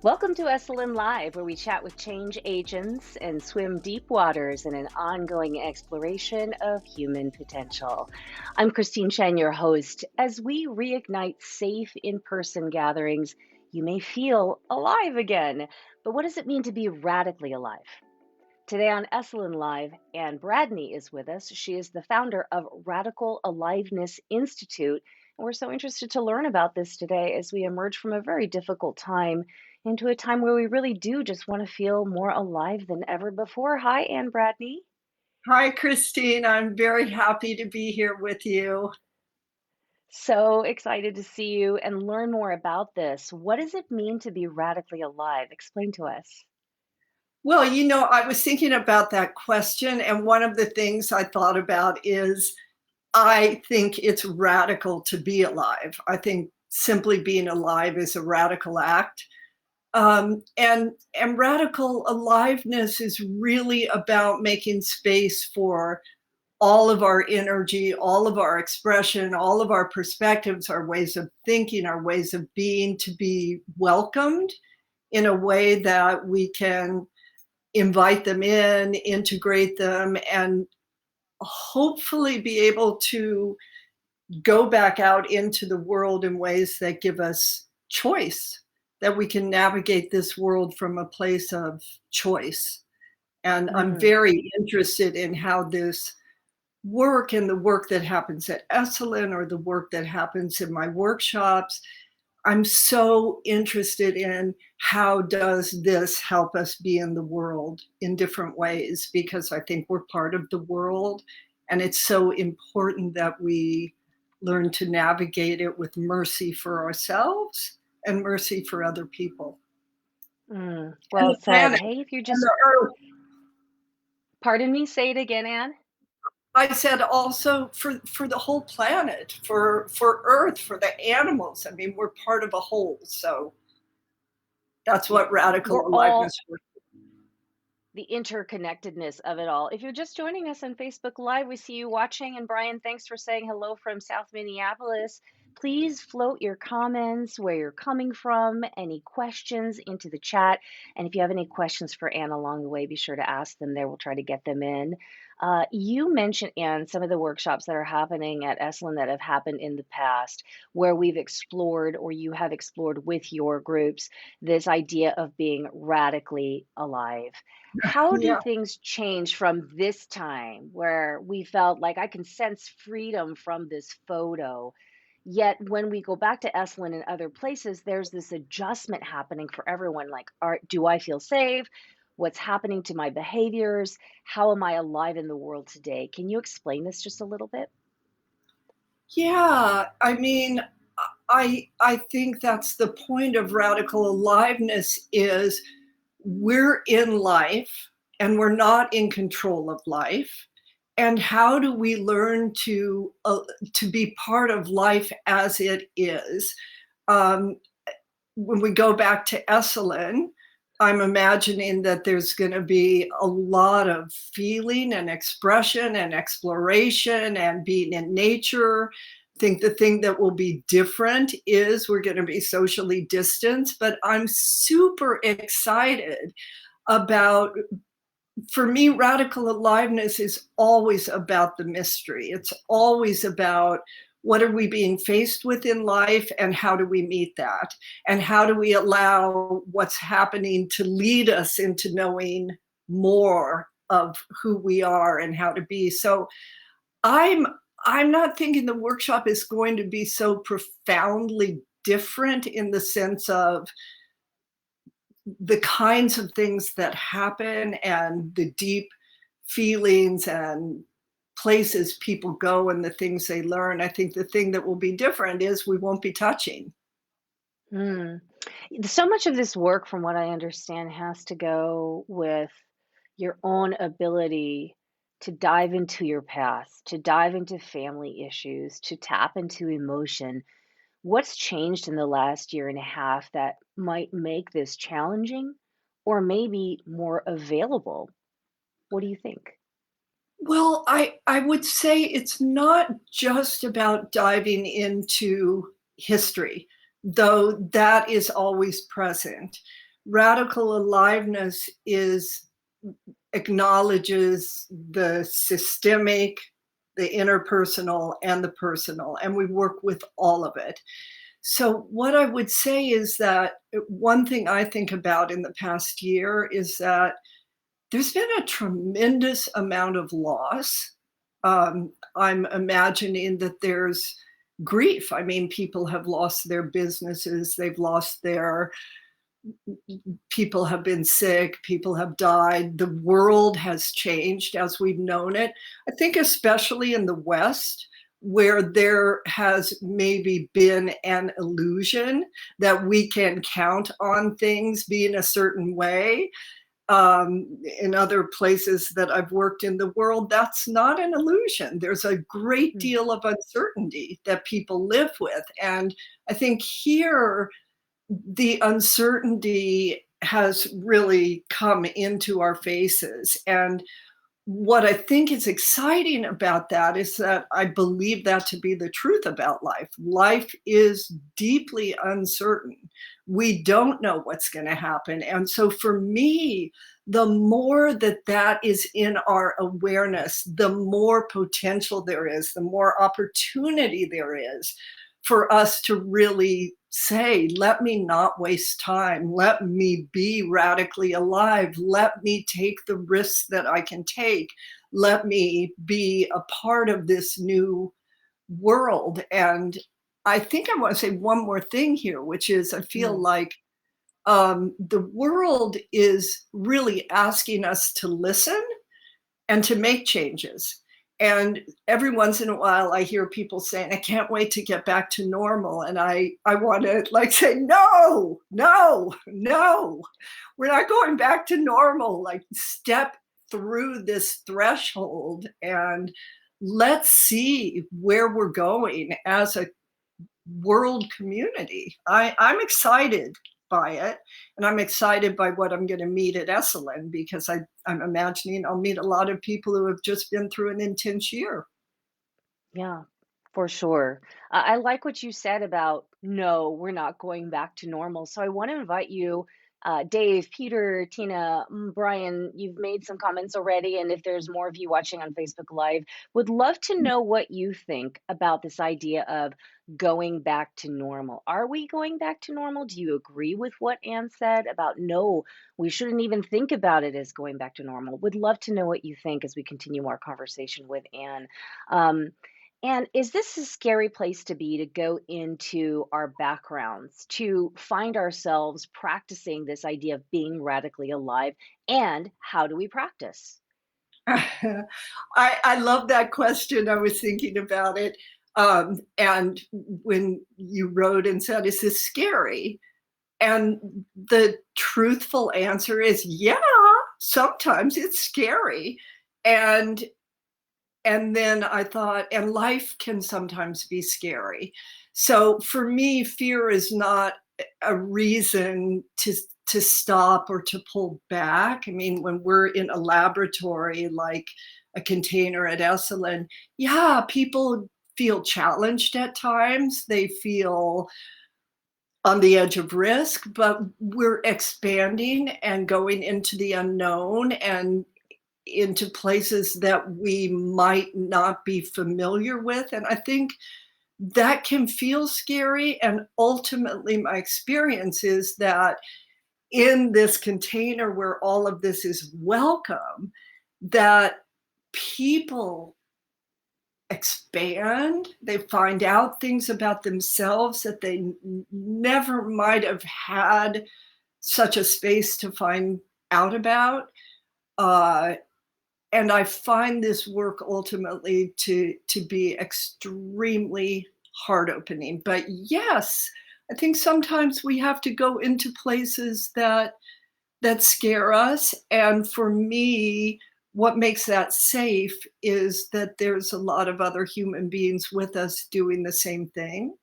Welcome to Esalen Live, where we chat with change agents and swim deep waters in an ongoing exploration of human potential. I'm Christine Chen, your host. As we reignite safe in person gatherings, you may feel alive again. But what does it mean to be radically alive? Today on Esalen Live, Ann Bradney is with us. She is the founder of Radical Aliveness Institute. And we're so interested to learn about this today as we emerge from a very difficult time into a time where we really do just want to feel more alive than ever before. Hi, Ann Bradney. Hi, Christine. I'm very happy to be here with you. So excited to see you and learn more about this. What does it mean to be radically alive? Explain to us. Well, I was thinking about that question, and one of the things I thought about is I think it's radical to be alive. I think simply being alive is a radical act. And radical aliveness is really about making space for all of our energy, all of our expression, all of our perspectives, our ways of thinking, our ways of being to be welcomed in a way that we can invite them in, integrate them, and hopefully be able to go back out into the world in ways that give us choice, that we can navigate this world from a place of choice. And I'm Mm. very interested in how this work and the work that happens at Esalen or the work that happens in my workshops, I'm so interested in how does this help us be in the world in different ways, because I think we're part of the world, and it's so important that we learn to navigate it with mercy for ourselves and mercy for other people and Well the said. planet Hey, if you're and just, the earth. pardon me, say it again, Ann. I said also for the whole planet, for earth, for the animals. I mean, we're part of a whole, so that's what We're radical all aliveness work. the interconnectedness of it all. If you're just joining us on Facebook Live, we see you watching. And Brian, thanks for saying hello from South Minneapolis. Please float your comments, where you're coming from, any questions into the chat. And if you have any questions for Anne along the way, be sure to ask them there. We'll try to get them in. You mentioned, Anne, some of the workshops that are happening at Esalen that have happened in the past, where we've explored, or you have explored with your groups, this idea of being radically alive. How do Yeah. things change from this time where we felt like I can sense freedom from this photo? Yet when we go back to Esalen and other places, there's this adjustment happening for everyone. Like, do I feel safe? What's happening to my behaviors? How am I alive in the world today? Can you explain this just a little bit? Yeah, I mean, I think that's the point of radical aliveness is we're in life and we're not in control of life. And how do we learn to be part of life as it is? Um, when we go back to Esalen, I'm imagining that there's going to be a lot of feeling and expression and exploration and being in nature. I think the thing that will be different is we're going to be socially distanced, but I'm super excited about, for me, radical aliveness is always about the mystery. It's always about what are we being faced with in life and how do we meet that? And how do we allow what's happening to lead us into knowing more of who we are and how to be? So I'm I'm not thinking the workshop is going to be so profoundly different in the sense of the kinds of things that happen and the deep feelings and places people go and the things they learn. I think the thing that will be different is we won't be touching. Hmm. So much of this work, from what I understand, has to go with your own ability to dive into your past, to dive into family issues, to tap into emotion. What's changed in the last year and a half that might make this challenging or maybe more available? What do you think? Well, I would say it's not just about diving into history, though that is always present. Radical aliveness is acknowledges the systemic, the interpersonal, and the personal, and we work with all of it. So what I would say is that one thing I think about in the past year is that there's been a tremendous amount of loss. I'm imagining that there's grief. I mean, people have lost their businesses, they've lost their people have been sick, people have died, the world has changed as we've known it. I think especially in the West, where there has maybe been an illusion that we can count on things being a certain way. In other places that I've worked in the world, that's not an illusion. There's a great Mm, deal of uncertainty that people live with. And I think here, the uncertainty has really come into our faces. And what I think is exciting about that is that I believe that to be the truth about life. Life is deeply uncertain. We don't know what's going to happen. And so for me, the more that that is in our awareness, the more potential there is, the more opportunity there is for us to really say, let me not waste time. Let me be radically alive. Let me take the risks that I can take. Let me be a part of this new world. And I think I want to say one more thing here, which is I feel mm, like the world is really asking us to listen and to make changes. And every once in a while, I hear people saying, I can't wait to get back to normal. And I want to like say, no, no, no, we're not going back to normal. Like, step through this threshold and let's see where we're going as a world community. I'm excited by it. And I'm excited by what I'm going to meet at Esalen because I'm imagining I'll meet a lot of people who have just been through an intense year. yeah, for sure. I like what you said about no, we're not going back to normal. So I want to invite you, Dave, Peter, Tina, Brian, you've made some comments already. And if there's more of you watching on Facebook Live, would love to know what you think about this idea of going back to normal. Are we going back to normal? Do you agree with what Anne said about no, we shouldn't even think about it as going back to normal? Would love to know what you think as we continue our conversation with Anne. Um, and is this a scary place to be, to go into our backgrounds, to find ourselves practicing this idea of being radically alive? And how do we practice? I love that question. I was thinking about it. And when you wrote and said, is this scary? And the truthful answer is, yeah, sometimes it's scary. And and then I thought, and life can sometimes be scary. So for me, fear is not a reason to stop or to pull back. I mean, when we're in a laboratory like a container at Esalen, yeah, people feel challenged at times. They feel on the edge of risk, but we're expanding and going into the unknown and into places that we might not be familiar with. And I think that can feel scary. And ultimately, my experience is that in this container where all of this is welcome, that people expand, they find out things about themselves that they never might have had such a space to find out about. Uh, and I find this work ultimately to be extremely heart opening. But yes, I think sometimes we have to go into places that scare us. And for me, what makes that safe is that there's a lot of other human beings with us doing the same thing,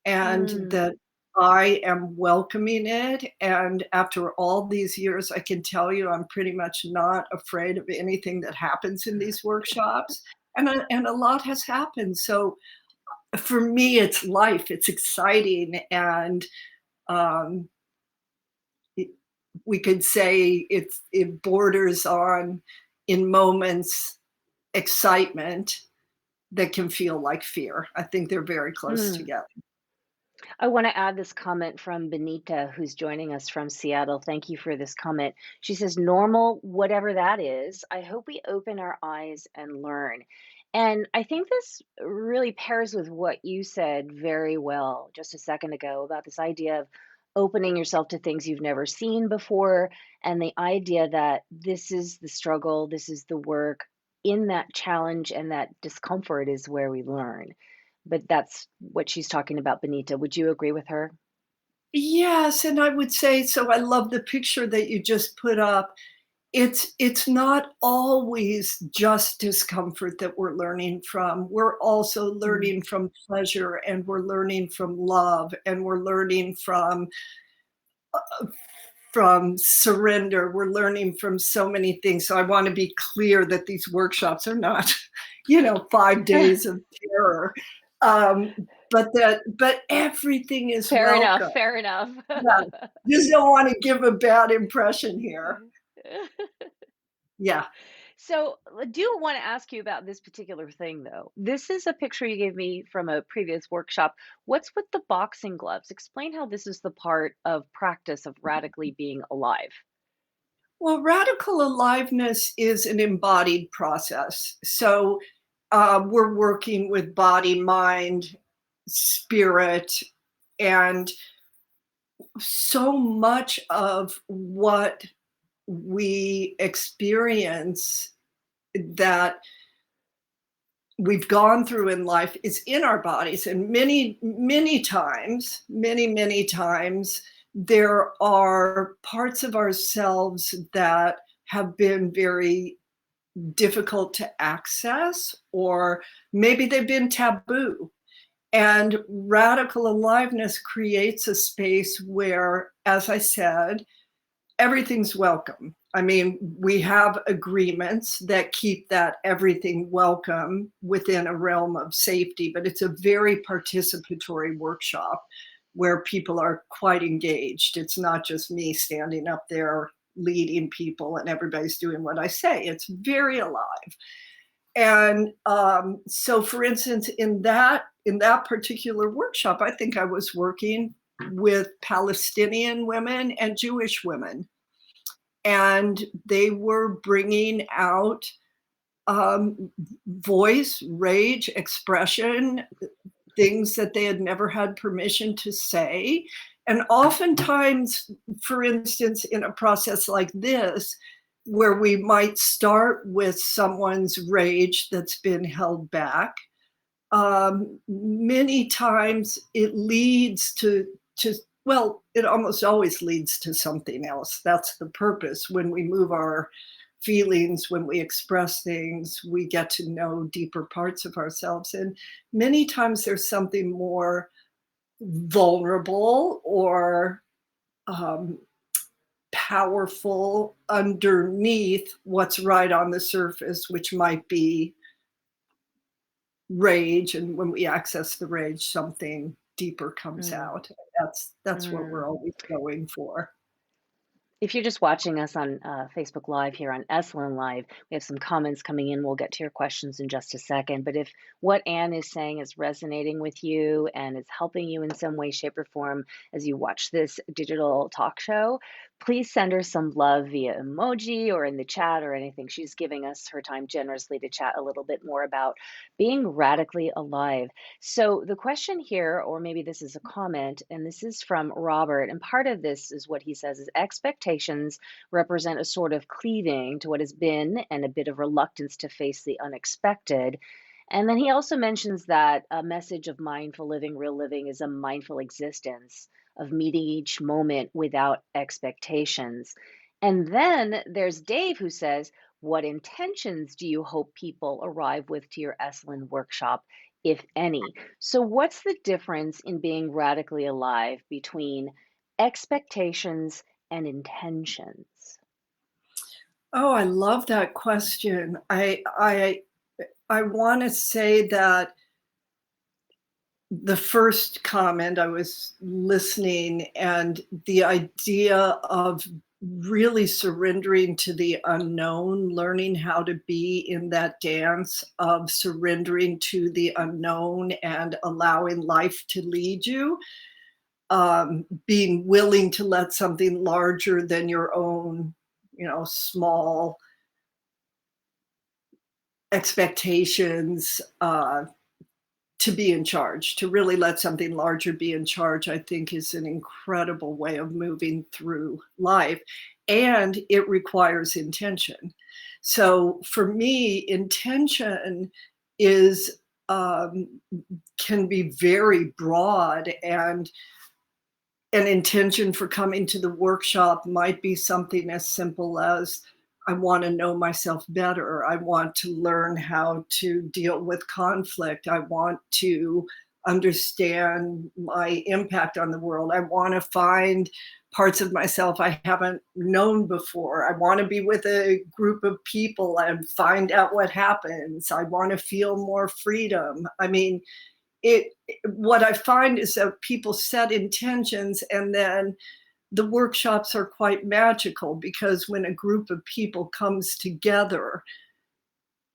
and Mm. that I am welcoming it. And after all these years, I can tell you I'm pretty much not afraid of anything that happens in these workshops. And a lot has happened. So for me, it's life. It's exciting, and um, we could say it borders on, in moments, excitement that can feel like fear. I think they're very close Mm. together. I want to add this comment from Benita, who's joining us from Seattle. Thank you for this comment. She says, normal, whatever that is, I hope we open our eyes and learn. And I think this really pairs with what you said very well just a second ago about this idea of opening yourself to things you've never seen before, and the idea that this is the struggle, this is the work. In that challenge and that discomfort is where we learn. But that's what she's talking about, Benita. Would you agree with her? Yes, and I would say so. I love the picture that you just put up. It's not always just discomfort that we're learning from. We're also Mm. learning from pleasure, and we're learning from love, and we're learning from surrender. We're learning from so many things. So I want to be clear that these workshops are not, 5 days of terror. Um, but everything is Fair welcome. enough, fair enough. Yeah. Just don't want to give a bad impression here. Yeah. So, I do want to ask you about this particular thing, though. This is a picture you gave me from a previous workshop. What's with the boxing gloves? Explain how this is the part of practice of radically being alive. Well, radical aliveness is an embodied process. So we're working with body, mind, spirit, and so much of what we experience that we've gone through in life is in our bodies. And many times, many times, there are parts of ourselves that have been very difficult to access, or maybe they've been taboo. And radical aliveness creates a space where, as I said, everything's welcome. I mean, we have agreements that keep that everything welcome within a realm of safety, but it's a very participatory workshop where people are quite engaged. It's not just me standing up there leading people and everybody's doing what I say. It's very alive. And so, for instance, in that particular workshop, I think I was working with Palestinian women and Jewish women, and they were bringing out voice, rage, expression, things that they had never had permission to say. And oftentimes, for instance, in a process like this, where we might start with someone's rage that's been held back, many times it leads to well, it almost always leads to something else. That's the purpose. When we move our feelings, when we express things, we get to know deeper parts of ourselves. And many times there's something more vulnerable or um, powerful underneath what's right on the surface, which might be rage. And when we access the rage, something deeper comes Mm, out. That's what we're mm. always going for. If you're just watching us on Facebook Live here on Esalen Live, we have some comments coming in. We'll get to your questions in just a second. But if what Anne is saying is resonating with you and is helping you in some way, shape, or form as you watch this digital talk show, please send her some love via emoji or in the chat or anything. She's giving us her time generously to chat a little bit more about being radically alive. So, the question here, or maybe this is a comment, and this is from Robert, and part of this is what he says is expectations represent a sort of cleaving to what has been and a bit of reluctance to face the unexpected. And then he also mentions that a message of mindful living, real living, is a mindful existence of meeting each moment without expectations. And then there's Dave who says, what intentions do you hope people arrive with to your Esalen workshop, if any? So, what's the difference in being radically alive between expectations and intentions? Oh, I love that question. I want to say that the first comment, I was listening, and the idea of really surrendering to the unknown, learning how to be in that dance of surrendering to the unknown and allowing life to lead you, being willing to let something larger than your own, small expectations to be in charge, to really let something larger be in charge, I think is an incredible way of moving through life. And it requires intention. So for me, intention is can be very broad, and an intention for coming to the workshop might be something as simple as, I want to know myself better. I want to learn how to deal with conflict. I want to understand my impact on the world. I want to find parts of myself I haven't known before. I want to be with a group of people and find out what happens. I want to feel more freedom. I mean, what I find is that people set intentions, and then the workshops are quite magical, because when a group of people comes together,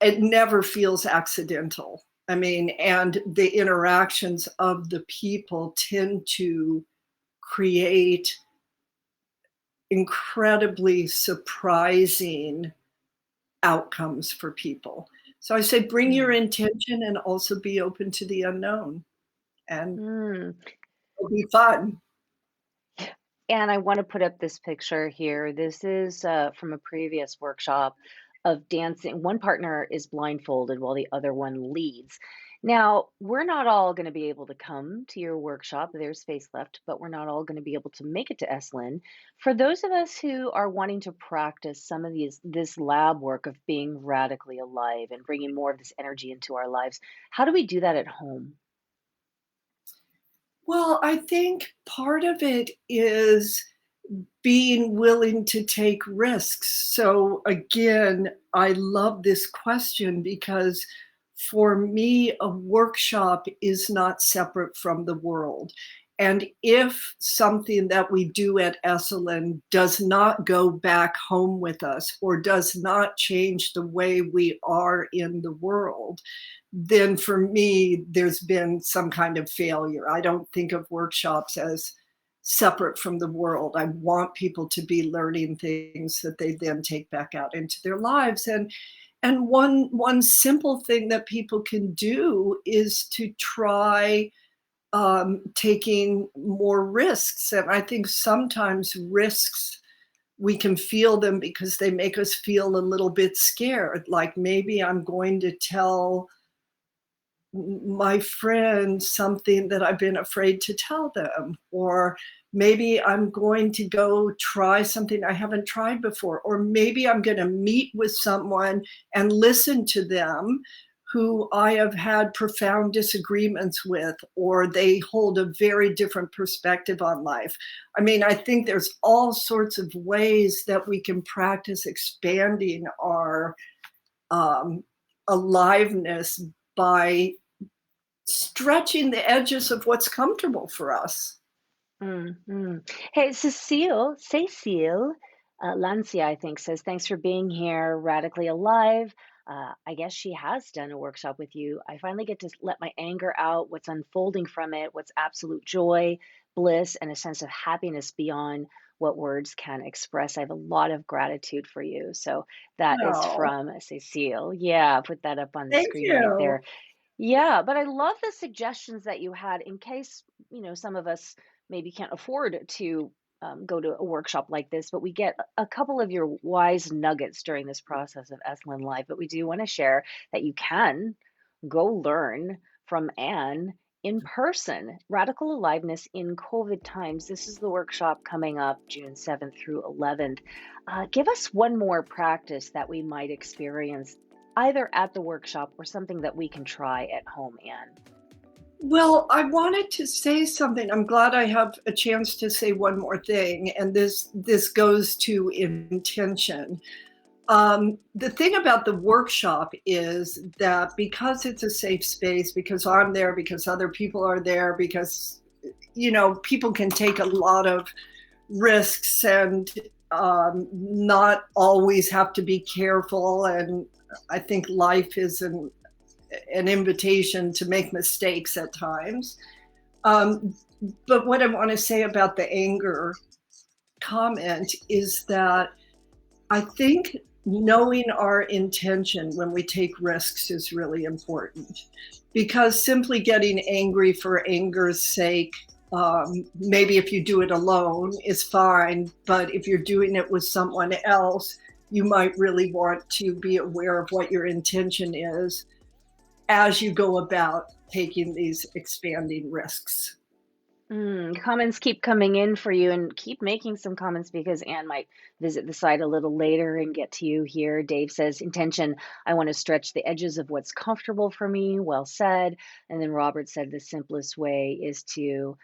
it never feels accidental. I mean, and the interactions of the people tend to create incredibly surprising outcomes for people. So I say, bring your Mm. intention and also be open to the unknown, and Mm. it'll be fun. And I want to put up this picture here. This is from a previous workshop of dancing. One partner is blindfolded while the other one leads. Now, we're not all going to be able to come to your workshop. There's space left, but we're not all going to be able to make it to Esalen. For those of us who are wanting to practice some of this lab work of being radically alive and bringing more of this energy into our lives, how do we do that at home? Well, I think part of it is being willing to take risks. So again, I love this question, because for me, a workshop is not separate from the world. And if something that we do at Esalen does not go back home with us, or does not change the way we are in the world, then for me, there's been some kind of failure. I don't think of workshops as separate from the world. I want people to be learning things that they then take back out into their lives. And one simple thing that people can do is to try taking more risks. And I think sometimes risks, we can feel them because they make us feel a little bit scared. Like, maybe I'm going to tell my friend something that I've been afraid to tell them, or maybe I'm going to go try something I haven't tried before, or maybe I'm going to meet with someone and listen to them who I have had profound disagreements with, or they hold a very different perspective on life. I mean, I think there's all sorts of ways that we can practice expanding our um, aliveness by stretching the edges of what's comfortable for us. Mm. Hey, Cecile, Lancia, I think, says, thanks for being here, radically alive. I guess she has done a workshop with you. I finally get to let my anger out, what's unfolding from it, what's absolute joy, bliss, and a sense of happiness beyond what words can express. I have a lot of gratitude for you. So that is Oh, from Cecile. Yeah, put that up on the thank screen right you. there. Yeah, but I love the suggestions that you had in case, some of us maybe can't afford to go to a workshop like this, but we get a couple of your wise nuggets during this process of Esalen Life. But we do want to share that you can go learn from Anne in person. Radical Aliveness in COVID times. This is the workshop coming up June 7th through 11th. Give us one more practice that we might experience either at the workshop or something that we can try at home, Anne. Well, I wanted to say something. I'm glad I have a chance to say one more thing, and this goes to intention. The thing about the workshop is that because it's a safe space, because I'm there, because other people are there, because people can take a lot of risks, and not always have to be careful. And I think life is an invitation to make mistakes at times. But what I want to say about the anger comment is that I think knowing our intention when we take risks is really important, because simply getting angry for anger's sake, maybe if you do it alone is fine, but if you're doing it with someone else, you might really want to be aware of what your intention is as you go about taking these expanding risks. Comments keep coming in for you, and keep making some comments because Anne might visit the site a little later and get to you here. Dave says, intention, I want to stretch the edges of what's comfortable for me. Well said. And then Robert said the simplest way is to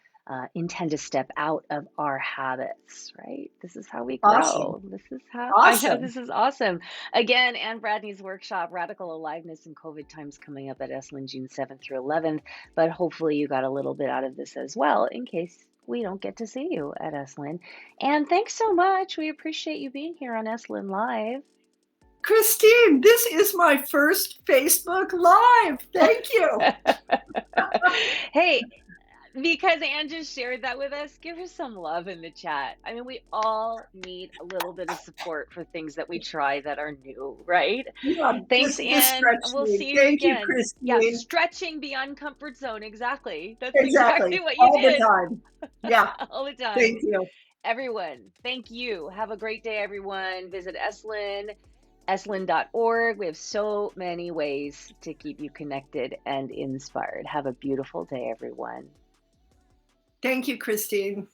intend to step out of our habits, right? This is how we Awesome. grow. This is how I know Awesome. this is awesome. Again, Ann Bradney's workshop, Radical Aliveness in COVID Times, coming up at Esalen June 7th through 11th. But hopefully you got a little bit out of this as well in case we don't get to see you at Esalen. And thanks so much. We appreciate you being here on Esalen Live. Christine, this is my first Facebook Live. Thank you. Hey, because Anne just shared that with us, give her some love in the chat. I mean, we all need a little bit of support for things that we try that are new, right? Yeah, Thanks, this Anne. stretched We'll me. see you Thank you, again. Yeah, Christine. stretching beyond comfort zone. Exactly. That's exactly Exactly. what you All the did. time. Yeah. All the time. Thank you. Everyone, thank you. Have a great day, everyone. Visit Esalen, esalen.org. We have so many ways to keep you connected and inspired. Have a beautiful day, everyone. Thank you, Christine.